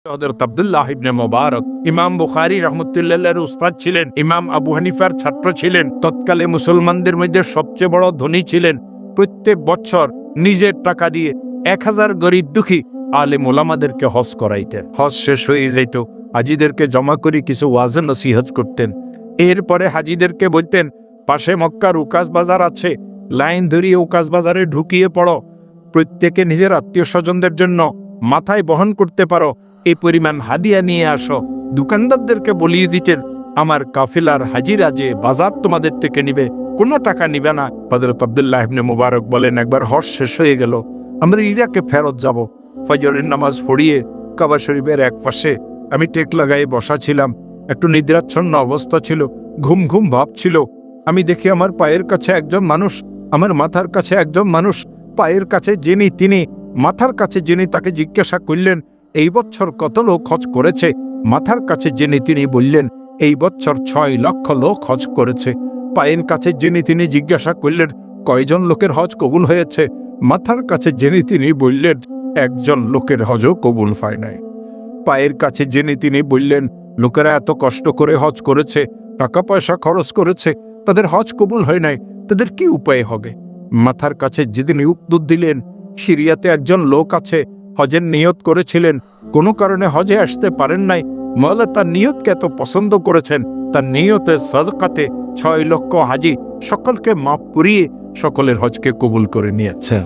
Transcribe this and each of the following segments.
হযরত আব্দুল্লাহ ইবনে মুবারক ইমাম বুখারী রাহমাতুল্লাহির উস্তাদ ছিলেন, ইমাম আবু হানিফার ছাত্র ছিলেন, তৎকালে মুসলমানদের মধ্যে সবচেয়ে বড় ধনী ছিলেন। প্রত্যেক বছর নিজের টাকা দিয়ে 1000 গরীব দুঃখী আলেম ওলামাদেরকে হজ করাইতেন। হজ শেষ হয়ে যেত, হাজিদেরকে জমা করে কিছু ওয়াজ নসিহত করতেন। এরপরে হাজিদেরকে বলতেন, পাশে মক্কার উকাস বাজার আছে, লাইন ধরিয়ে উকাস বাজারে ঢুকিয়ে পড়ো, প্রত্যেকে নিজের আত্মীয় স্বজনদের জন্য মাথায় বহন করতে পারো এই পরিমাণ হাদিয়া নিয়ে আসো। দোকানদারদেরকে বলিয়ে দিতেন, আমার কাফিলার হাজিরা যে বাজার তোমাদের থেকে নিবে, কোনো টাকা নিবে না। হযরত আব্দুল্লাহ ইবনে মুবারক বলেন, একবার হজ শেষ হয়ে গেল, আমরা ইরাকে ফেরত যাব। ফজরের নামাজ পড়িয়ে কাবা শরীফের এক পাশে আমি টেক লাগাই বসা ছিলাম। একটু নিদ্রাচ্ছন্ন অবস্থা ছিল, ঘুম ঘুম ভাব ছিল। আমি দেখি আমার পায়ের কাছে একজন মানুষ, আমার মাথার কাছে একজন মানুষ। পায়ের কাছে যিনি তিনি, মাথার কাছে যিনি, তাকে জিজ্ঞাসা করলেন, এই বছর কত লোক হজ করেছে? মাথার কাছে যিনি তিনি বললেন, এই বছর 6 লক্ষ লোক হজ করেছে। পায়ের কাছে যিনি তিনি জিজ্ঞাসা করলেন, কয়জন লোকের হজ কবুল হয়েছে? মাথার কাছে যিনি তিনি বললেন, একজন লোকের হজও কবুল হয় নাই। পায়ের কাছে যিনি তিনি বললেন, লোকেরা এত কষ্ট করে হজ করেছে, টাকা পয়সা খরচ করেছে, তাদের হজ কবুল হয় নাই, তাদের কি উপায় হবে? মাথার কাছে যিনি উত্তর দিলেন, সিরিয়াতে একজন লোক আছে, হজের নিয়ত করেছিলেন, কোনো কারণে হজে আসতে পারেন নাই। মওলা তার নিয়তকে এত পছন্দ করেছেন, তার নিয়তের সাদকাতে 6 লক্ষ হাজি সকলকে মাফ করিয়ে সকলের হজকে কবুল করে নিয়েছেন।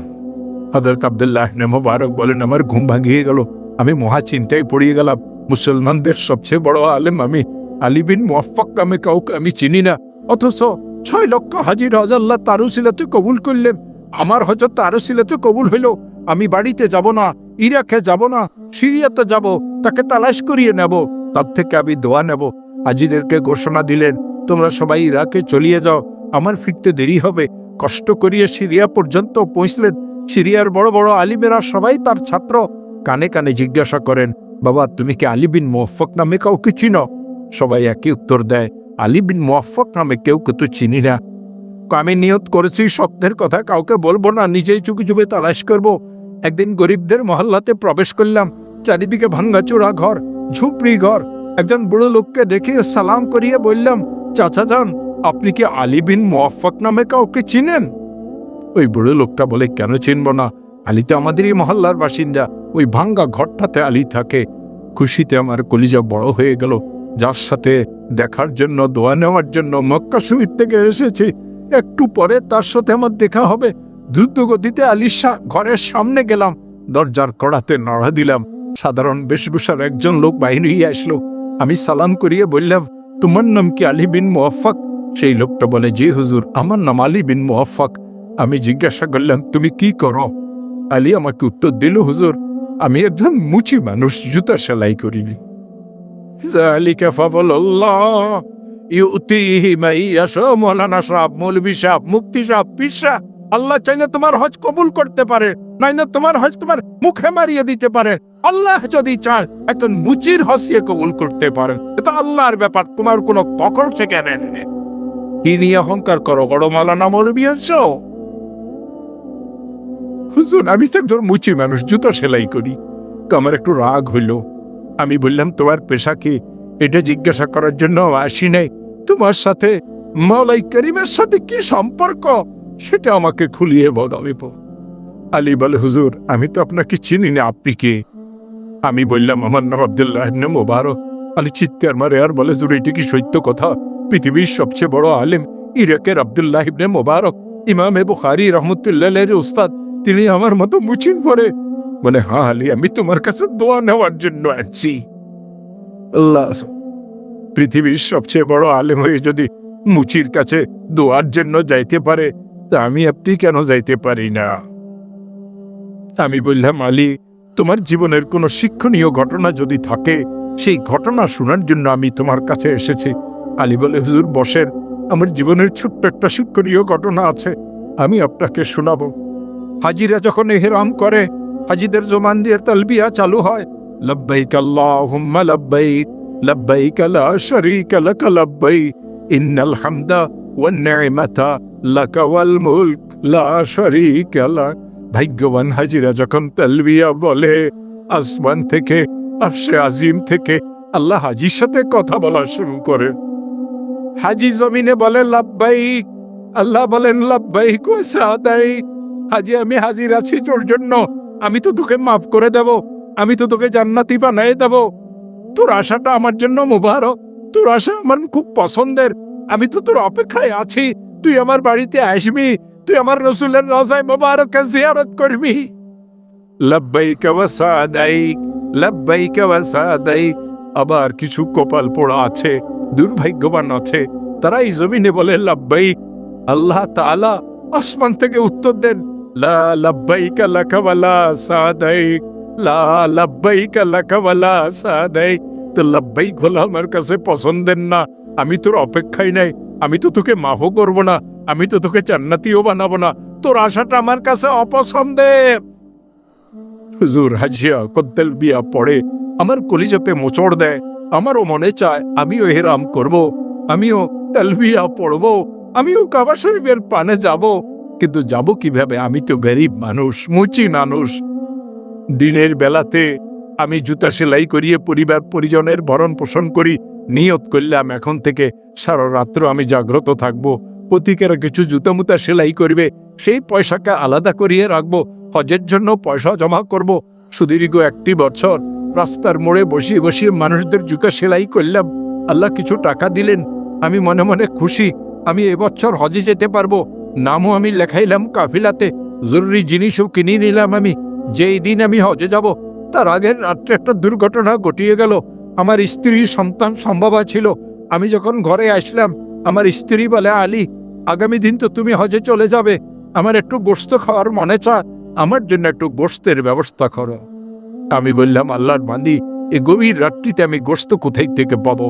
হযরত আব্দুল্লাহ ইবনে মুবারক বলেন, আমার ঘুম ভাঙিয়ে গেল, আমি মহা চিন্তায় পড়িয়ে গেলাম। মুসলমানদের সবচেয়ে বড় আলেম আমি, আলী বিন মুওয়াফ্ফাক নামে কাউকে আমি চিনি না, অথচ 6 লক্ষ হাজির হজ আল্লাহ তার উসিলাতে কবুল করলেন। আমার হজ তার উসিলাতে কবুল হইল। আমি বাড়িতে যাব না, ইরাকে যাব না, সিরিয়াতে যাব, তাকে তালাশ করিয়ে নেব, তার থেকে আমি দোয়া নেব। হাজিদেরকে ঘোষণা দিলেন, তোমরা সবাই ইরাকে চলিয়ে যাও, আমার ফিরতে দেরি হবে। কষ্ট করিয়ে সিরিয়া পর্যন্ত পৌঁছলেন। সিরিয়ার বড় বড় আলিমেরা সবাই তার ছাত্র। কানে কানে জিজ্ঞাসা করেন, বাবা তুমি কি আলী বিন মুওয়াফ্ফাক নামে কাউকে চিনো? সবাই একই উত্তর দেয়, আলী বিন মুওয়াফ্ফাক নামে কেউ তো চিনি না। আমি নিয়ত করেছি স্বপ্নের কথা কাউকে বলবো না, নিজেই চুপি চুপি তালাশ করব। একদিন গরিবদের মহল্লাতে প্রবেশ করলাম, চারিদিকে ভাঙ্গাচোরা ঘর, ঝুপড়ি ঘর। একজন বুড়ো লোককে দেখে সালাম করিয়ে বললাম, চাচা যান, আপনি কি আলী বিন মুওয়াফ্ফাক নামে কাউকে চিনেন? ওই বুড়ো লোকটা বলে, কেন চিনব না, আলী তো আমাদেরই মহল্লার বাসিন্দা, ওই ভাঙ্গা ঘরটাতে আলী থাকে। খুশিতে আমার কলিজা বড় হয়ে গেল। যার সাথে দেখার জন্য, দোয়া নেওয়ার জন্য মক্কা শরীফ থেকে এসেছি, একটু পরে তার সাথে আমার দেখা হবে। দ্রুত গতিতে আলীর ঘরের সামনে গেলাম, দরজার কড়াতে নড়া দিলাম। সাধারণ বেশভূষার একজন লোক বাইরে আসলো। আমি সালাম করিয়ে বললাম, তোমার নাম কি আলী বিন মুওয়াফ্ফাক? সেই লোকটা বলে, জি হুজুর, আমার নাম আলী বিন মুওয়াফ্ফাক। আমি জিজ্ঞাসা করলাম, তুমি কি করো? আলী আমাকে উত্তর দিল, হুজুর, আমি একজন মুচি মানুষ, জুতা সেলাই করিনি। যালিকা ফাদলুল্লাহ ইউতিহি মান ইয়াশা। মাওলানা সাহেব, মৌলভী সাহেব, মুফতি সাহেব, পীর সাহেব, আল্লাহ চাইলে তোমার হজ কবুল করতে পারে, নাইলে তোমার হজ তোমার মুখে মারিয়ে দিতে পারে। আল্লাহ যদি চান একজন মুচির হজকে কবুল করতে পারেন, এটা আল্লাহর ব্যাপার, তোমার কোনো পকড় থেকে নেন। কি নিয়ে অহংকার করো? বড় মাওলানা মৌলভী আছো? হুজুর, আমি তো একজন মুচি মানুষ, জুতা সেলাই করি। আমার একটু রাগ হইল। আমি বললাম, তোমার পেশা কি? এটা জিজ্ঞাসা করার জন্য আসি নাই। তোমার সাথে মাওলাই করিমের সাথে কি সম্পর্ক সেটা আমাকে খুলিয়ে বলাবে। আলী বলে, হুজুর, আমি তো আপনাকে চিনি না, আপনি কে? আমি বললাম, আমার নাম আব্দুল্লাহ ইবনে মুবারক। আলী চিৎকার মারে আর বলে, হুজুর, এটা কি সত্য কথা? পৃথিবীর সবচেয়ে বড় আলেম ইরাকের আব্দুল্লাহ ইবনে মুবারক, ইমাম বুখারী রাহমাতুল্লাহির উস্তাদ, তিনি আমার মতো মুচিন পরে? বলে, হ্যাঁ আলী, আমি তোমার কাছে দোয়া নেওয়ার জন্য আসছি। আল্লাহ, পৃথিবীর সবচেয়ে বড় আলেম হয়ে যদি মুচির কাছে দোয়ার জন্য যাইতে পারে, তা আমি আপনি কেন যাইতে পারি না? আমি বললাম, আলী, তোমার জীবনের কোনো শিক্ষণীয় ঘটনা যদি থাকে, সেই ঘটনা শোনার জন্য আমি তোমার কাছে এসেছি। আলী বলে, হুজুর বসেন, আমার জীবনের ছোট্ট একটা শিক্ষণীয় ঘটনা আছে, আমি আপনাকে শোনাবো। হাজিরা যখন ইহরাম করে, হাজিদের জবান দিয়ে তালবিয়া চালু হয়, লব্বাইক আল্লাহুম্মা লব্বাইক, লব্বাইক লা শারীকা লাক লব্বাইক, ইন্নাল হামদা ওয়ান নি'মাতা লাকা ওয়াল মুলক লা শারীকা লাক। ভাগ্যবান হাজিরা যখন তালবিয়া বলে, আসমান থেকে আরশে আজিম থেকে আল্লাহ হাজির সাথে কথা বলা শুরু করে। হাজি জমিনে বলে লাব্বাইক, আল্লাহ বলেন লাব্বাইক ওয়া সাদাইক। হাজি আমি হাজির আছি তোর জন্য, আমি তো তোকে মাফ করে দেব, আমি তো তোকে জান্নাতি বানিয়ে দেব। তোর আশাটা আমার জন্য মুবারক, তোর আশা আমার খুব পছন্দের, আমি তো তোর অপেক্ষায় আছি, তুই আমার বাড়িতে আসবি, তুই আমার রসুলের রওজায়ে মুবারকে জিয়ারত করবি। লাব্বাইক ওয়া সাদাইক, লাব্বাইক ওয়া সাদাইক। আবার কিছু কপাল পোড়া আছে, দুর্ভাগ্যবান আছে, তারা এই জমিনে বলে লাব্বাইক, আল্লাহ তাআলা আসমান থেকে উত্তর দেন লা লাব্বাইকা লাকা ওয়ালা সাদাইক, লা লাব্বাইকা লাকা ওয়ালা সাদাইক। তো লাব্বাইক হলো আমার কাছে পছন্দের না, আমি তোর অপেক্ষায় নাই, আমি তো তোকে মাফও করব না, আমি তো তোকে জান্নাতিও বানাবো না, তোর আশাটা আমার কাছে অপছন্দের। হুজুর হাজিয়া কদ্দেল বিয়া পড়ে আমার কলিজাতে মোচড় দেয়, আমারও মনে চায় আমিও এহরাম করব, আমিও তালবিয়া পড়ব, আমিও কাবা শরীফের পানে যাব, কিন্তু যাব কিভাবে? আমি তো গরিব মানুষ, মুচি মানুষ। দিনের বেলাতে আমি জুতা সেলাই করিয়ে পরিবার পরিজনের ভরণ পোষণ করি, নিয়ত করলাম এখন থেকে সারা রাত্র আমি জাগ্রত থাকব, প্রতিকেরা কিছু জুতা মুতা সেলাই করবে, সেই পয়সাকে আলাদা করিয়ে রাখবো, হজের জন্য পয়সা জমা করব। সুদীর্ঘ 1 বছর রাস্তার মোড়ে বসিয়ে বসিয়ে মানুষদের জুতা সেলাই করলাম, আল্লাহ কিছু টাকা দিলেন, আমি মনে মনে খুশি, আমি এবছর হজে যেতে পারবো। নামও আমি লেখাইলাম কাফিলাতে, জরুরি জিনিসও কিনে নিলাম। আমি যেই দিন আমি হজে যাব তার আগের রাত্রে একটা দুর্ঘটনা ঘটিয়ে গেল। আমার স্ত্রী সন্তান সম্ভবা ছিল। আমি যখন ঘরে আসলাম আমার স্ত্রী বলে, আলী আগামী দিন তো তুমি হজে চলে যাবে, আমার একটু গোশত খাওয়ার মনে চায়, আমার জন্য একটু গোশতের ব্যবস্থা করো। আমি বললাম, আল্লাহর বান্দি, এই গভীর রাত্রিতে আমি গোশত কোথায় থেকে পাবো?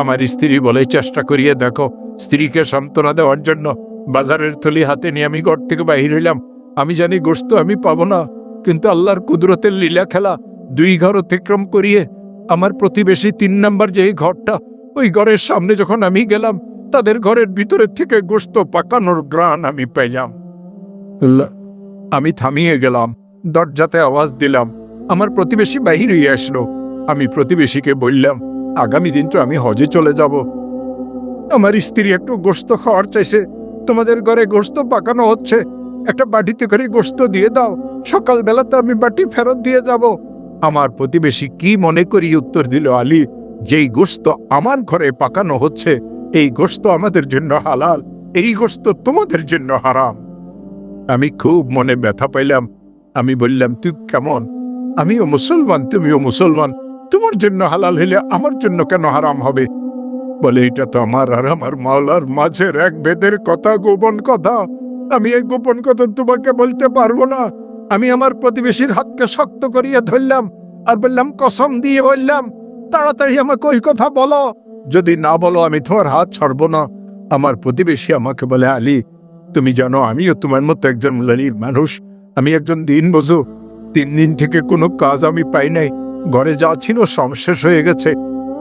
আমার স্ত্রী বলে, চেষ্টা করিয়ে দেখো। স্ত্রীকে সান্ত্বনা দেওয়ার জন্য বাজারের থলি হাতে নিয়ে আমি ঘর থেকে বাহির হইলাম। আমি জানি গোশত আমি পাবো না, কিন্তু আল্লাহর কুদরতের লীলা খেলা, 2 ঘর অতিক্রম করিয়ে আমার প্রতিবেশী 3 নম্বর যে ঘরটা, ওই ঘরের সামনে যখন আমি গেলাম, তাদের ঘরের ভিতরের থেকে গোশত পাকানোর গ্রান আমি পেলাম। আমি থামিয়ে গেলাম, দরজাতে আওয়াজ দিলাম, আমার প্রতিবেশী বাহির হয়ে আসলো। আমি প্রতিবেশীকে বললাম, আগামী দিন তো আমি হজে চলে যাব, আমার স্ত্রী একটু গোশত খাওয়ার চাইছে, তোমাদের ঘরে গোশত পাকানো হচ্ছে, একটা বাটিতে করে গোশত দিয়ে দাও, সকালবেলাতে আমি বাটি ফেরত দিয়ে যাব। আমার প্রতিবেশী কি মনে করি উত্তর দিল, আলী, যেই গোশত আমার ঘরে পাকানো হচ্ছে এই গোশত আমাদের জন্য হালাল, এই গোশত তোমাদের জন্য হারাম। আমি খুব মনে ব্যথা পাইলাম। আমি বললাম, তুই কেমন? আমিও মুসলমান, তুমিও মুসলমান, তোমার জন্য হালাল হইলে আমার জন্য কেন হারাম হবে? বলে, এটা তো আমার আর আমার মাওলার মাঝের এক ভেদের কথা, গোপন কথা, আমি এই গোপন কথা তোমাকে বলতে পারবো না। আমি আমার প্রতিবেশীর হাতকে শক্ত করিয়ে ধরলাম আর বললাম, কসম দিয়ে বললাম, তাড়াতাড়ি আমাকে ওই কথা বলো, যদি না বলো আমি তোমার হাত ছাড়বো না। আমার প্রতিবেশী আমাকে বলে, আলী, তুমি জানো আমিও তোমার মতো একজন গরিব মানুষ, আমি একজন দিনমজুর, 3 দিন থেকে কোনো কাজ আমি পাই নাই, ঘরে যা ছিল সব শেষ হয়ে গেছে।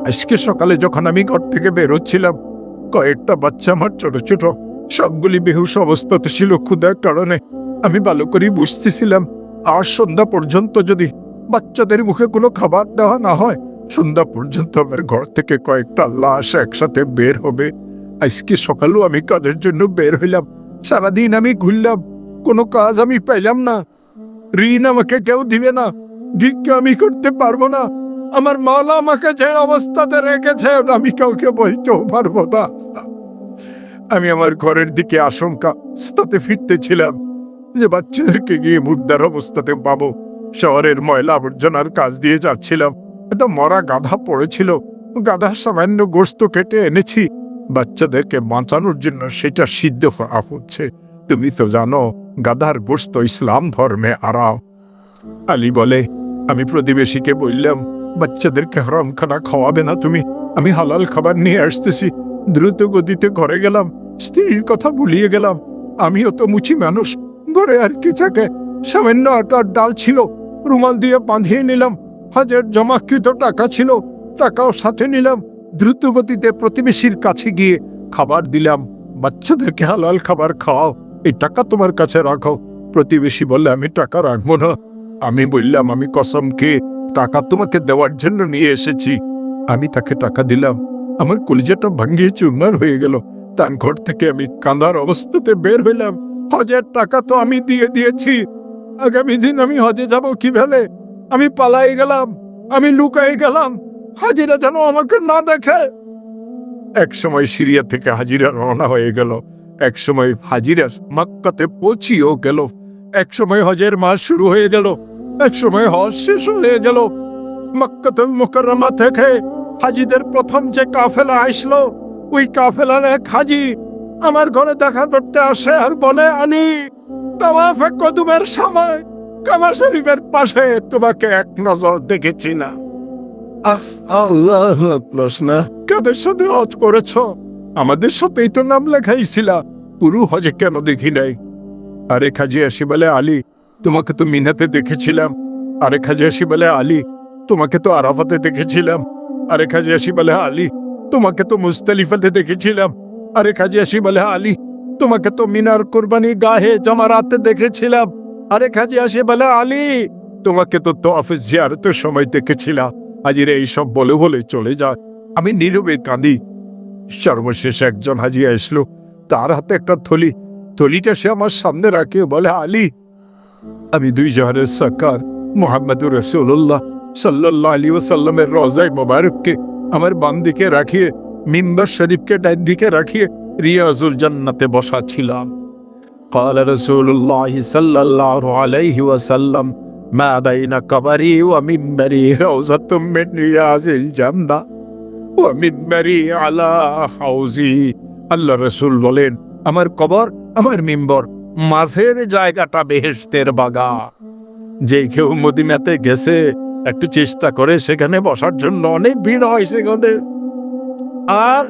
আজকে সকালে যখন আমি ঘর থেকে বেরোচ্ছিলাম, কয়েকটা বাচ্চা আমার ছোট ছোট, সবগুলি বেহুশ অবস্থাতে ছিল ক্ষুধার কারণে। আমি ভালো করে বুঝতেছিলাম, আর সন্ধ্যা পর্যন্ত যদি বাচ্চাদের মুখে কোনো খাবার দেওয়া না হয়, সন্ধ্যা পর্যন্ত আমার ঘর থেকে কয়েকটা লাশ একসাথে বের হবে। আজকে সকালেও আমি কাজের জন্য বের হইলাম, সারাদিন আমি ঘুরলাম, কোনো কাজ আমি পাইলাম না, ঋণ আমাকে কেউ দিবে না, ভিক্ষা আমি করতে পারবো না, আমার মাওলা আমাকে যে অবস্থাতে রেখেছে আমি কাউকে বলতেও পারবো না। আমি আমার ঘরের দিকে আশঙ্কাতে ফিরতেছিলাম যে বাচ্চাদেরকে গিয়ে মুর্দার অবস্থাতে পাবো। শহরের ময়লা আবর্জনার কাজ দিয়ে যাচ্ছিলাম, একটা মরা গাধা পড়েছিল, গাধার সামান্য গোশত কেটে এনেছি বাচ্চাদেরকে বাঁচানোর জন্য, সেটা সিদ্ধ করা হচ্ছে। তুমি তো জানো গাধার গোশত ইসলাম ধর্মে হারাম। আলী বলে, আমি প্রতিবেশীকে বললাম, বাচ্চাদেরকে হারাম খানা খাওয়াবে না তুমি, আমি হালাল খাবার নিয়ে আসতেছি। দ্রুত গতিতে ঘরে গেলাম, স্ত্রীর কথা ভুলিয়ে গেলাম। আমিও তো মুচি মানুষ, ঘরে আর কি থাকে, সামান্য আটার ডাল ছিল, রুমাল দিয়ে বাঁধিয়ে নিলাম। হজের জমাকৃত টাকা ছিল, টাকাও সাথে নিলাম। দ্রুত গতিতে প্রতিবেশীর কাছে গিয়ে খাবার দিলাম, বাচ্চাদেরকে হালাল খাবার খাওয়াও, এই টাকা তোমার কাছে রাখো। প্রতিবেশী বললে, আমি টাকা রাখবো না। আমি বললাম, আমি কসম খেয়ে টাকা তোমাকে দেওয়ার জন্য নিয়ে এসেছি। আমি তাকে টাকা দিলাম, আমার কলিজাটা ভাঙ্গিয়ে চুরমার হয়ে গেল। তার ঘর থেকে আমি কাঁদার অবস্থাতে বের হইলাম। হজের টাকা তো আমি দিয়ে দিয়েছি, আগামী দিন আমি হজে যাব কিভাবে? আমি পালাই গেলাম, আমি লুকাই গেলাম, হাজিরা যেন আমাকে না দেখে। এক সময় সিরিয়া থেকে হাজিরা রওনা হয়ে গেল, এক সময় হাজিরা মক্কাতে পৌঁছিও গেল, এক সময় হজের মাস শুরু হয়ে গেল, এক সময় হজ শেষ হয়ে গেল। মক্কাতুল মুকাররমা থেকে হাজিদের প্রথম যে কাফেলা আসলো, ওই কাফেলার এক হাজি আমার ঘরে দেখা করতে আসে আর বলে, আনি তাওয়াফে কদুমের সময় কাবা শরীফের পাশে তোমাকে এক নজর দেখেছি না। আল্লাহ প্রশ্ন, কাদের সাথে হজ করেছ? আমাদের সাথেই তো নাম লেখাইছিলা, পুরো হজে কেন দেখি নাই? আরেক হাজি আসি বলে, আলী তোমাকে তো মিনাতে দেখেছিলাম। আরেক হাজি আসি বলে, আলী তোমাকে তো আরাফাতে দেখেছিলাম। আরেক হাজি আসি বলে, আলী তোমাকে তো মুজতালিফাতে দেখেছিলাম। আরেক হাজি আসি বলে, আলী তোমাকে তো মিনার কুরবানি গাহে জামারাতে দেখেছিলাম। আরেক হাজি আসি বলে, আলী তোমাকে তো তওয়াফে জিয়ারতের সময় দেখেছিলাম। হাজিরা এইসব বলে বলে চলে যায়, আমি নীরবে কাঁদি। সর্বশেষ একজন হাজি আসলো, তার হাতে একটা থলি, থলিটা সে আমার সামনে রাখে বলে, আলী আমি দুই জাহানের সরকার মুহাম্মদুর রাসূলুল্লাহ সাল্লাল্লাহু আলাইহি ওয়াসাল্লামের রওজায়ে মোবারককে আমার বাম দিকে রাখিয়ে, মিম্বার শরীফকে ডান দিকে রাখিয়ে রিয়াজুল জান্নাতে বসা ছিলাম। قال رسول الله صلى الله عليه وسلم ما بين قبري ومنبري روضة من رياض الجنة ومنبري على حوضي। আল্লাহ রাসূল বলেন, আমার কবর আমার মিম্বর মাঝের জায়গাটা বেহেশতের বাগান। যে কেউ মদিনাতে গেছে একটু চেষ্টা করে সেখানে বসার জন্য, অনেক ভিড় হয় সেখানে। আর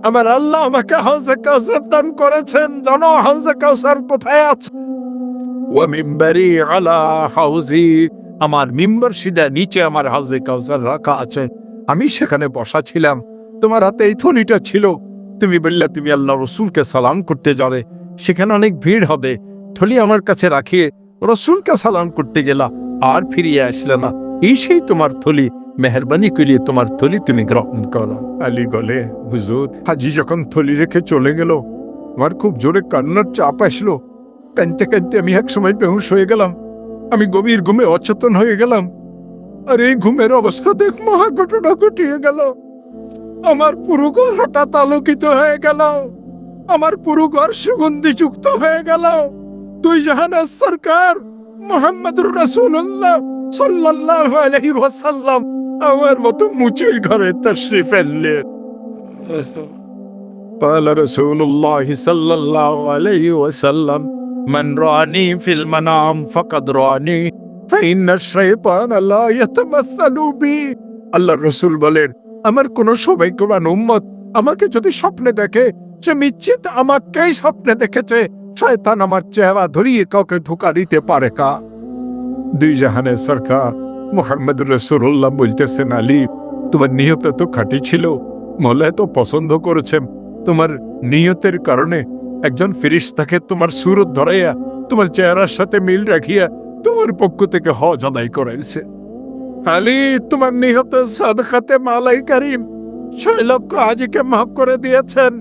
আমার আল্লাহ আমাকে হাউজে কাউসার দান করেছেন, জানো হাউজে কাউসার কোথায় আছে? ওয়া মিম্বারি আলা হাউজি, আমার মিম্বার সিদা নিচে আমার হাউজে কাউসার রাখা আছে, আমি সেখানে বসা ছিলাম। তোমার হাতে এই থলিটা ছিল, তুমি বললে তুমি আল্লাহ রসুলকে সালাম করতে যাবে, সেখানে অনেক ভিড় হবে, থলি আমার কাছে রাখিয়ে রসুলকে সালাম করতে গেলা, আর ফিরিয়ে আসলে না। এই সেই তোমার থলি, মেহরবানি করিয়ে তোমার থলি তুমি গ্রহণ করো। আলী বলে, হুজুর হাজি যখন থলি রেখে চলে গেল, আমার খুব জোরে কান্নার চাপ আসলো। কাঁদতে কাঁদতে আমি এক সময় বেহুশ হয়ে গেলাম, আমি গভীর ঘুমে অচেতন হয়ে গেলাম। আর এই ঘুমের অবস্থা দেখ মহা ঘটনা ঘটিয়ে গেল। আমার পুরো ঘর হঠাৎ আলোকিত হয়ে গেল, আমার পুরো ঘর সুগন্ধি যুক্ত হয়ে গেল। তুই জাহানের সরকার মুহাম্মদুর রাসূলুল্লাহ সাল্লাল্লাহু আলাইহি ওয়াসাল্লাম আমার মতো মুচিল ঘরে তাশরিফ আনলেন। قال رسول الله صلى الله عليه وسلم من رآني في المنام فقد رآني فإن الشيطان لا يتمثل بي। আল্লাহর রাসূল বলেন, আমার কোন সৌভাগ্যবান উম্মত আমাকে যদি স্বপ্নে দেখে, সে নিশ্চিত আমাকেই স্বপ্নে দেখেছে। শয়তান আমার চেহারা ধরিয়ে কাউকে ধোঁকা দিতে পারে কা? দুই জাহানের সরকার মুহাম্মদুর রাসূলুল্লাহ বলতেছেন, আলী তোমার নিয়ত তো খাঁটি ছিল, মওলা তো পছন্দ করেছেন। তোমার নিয়তের কারণে একজন ফেরেশতাকে তোমার সুরত ধরাইয়া তোমার চেহারার সাথে মিল রাখিয়া তোমার পক্ষ থেকে হজ আদায় করাইছে। আলী তোমার নিহতের সাদকাতে মালাই কারিম 6 লক্ষ হাজিকে মাফ করে দিয়েছেন।